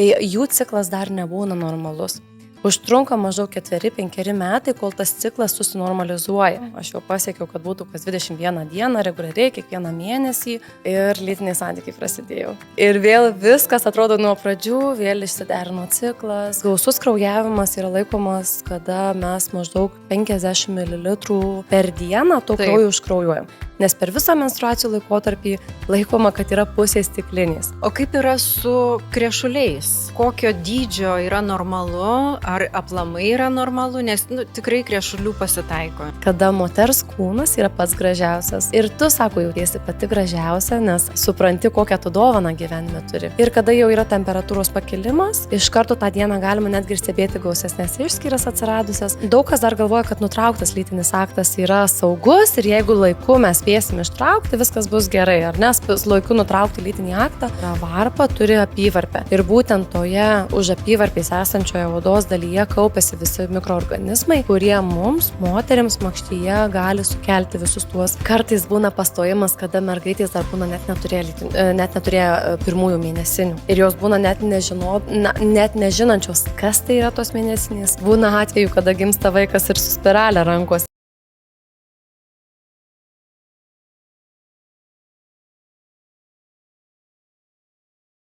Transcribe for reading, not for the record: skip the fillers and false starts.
tai jų ciklas dar nebūna normalus. Užtrunka maždaug 4-5 metai, kol tas ciklas susinormalizuoja. Aš jau pasiekiau, kad būtų kas 21 dieną, reguliariai, kiekvieną mėnesį ir lytiniai santykiai prasidėjo. Ir vėl viskas atrodo nuo pradžių, vėl išsiderino ciklas. Gausus kraujavimas yra laikomas, kada mes maždaug 50 ml per dieną to kraujo užkraujuojam. Nes per visą menstruacijų laikotarpį laikoma, kad yra pusė stiklinės. O kaip yra su krešuliais? Kokio dydžio yra normalu? Ar aplamai yra normalu? Nes tikrai krešulių pasitaiko. Kada moters kūnas yra pats gražiausias. Ir tu, sako, jautiesi pati gražiausia, nes supranti, kokią tu dovaną gyvenime turi. Ir kada jau yra temperatūros pakilimas, iš karto tą dieną galima netgi ir stebėti gausesnės išskyras atsiradusias. Daug kas dar galvoja, kad nutrauktas lytinis aktas yra saugus ir jeigu laiku mes spėsim ištraukti, viskas bus gerai, ar nes laiku nutraukti lytinį aktą, varpa turi apyvarpę. Ir būtent toje už apyvarpės esančioje odos dalyje kaupiasi visi mikroorganizmai, kurie mums, moterims, makštyje gali sukelti visus tuos. Kartais būna pastojimas, kada mergaitės dar būna net neturėjo pirmųjų mėnesinių. Ir jos būna net nežinančios, kas tai yra tos mėnesinės. Būna atveju, kada gimsta vaikas ir su spiralė rankos.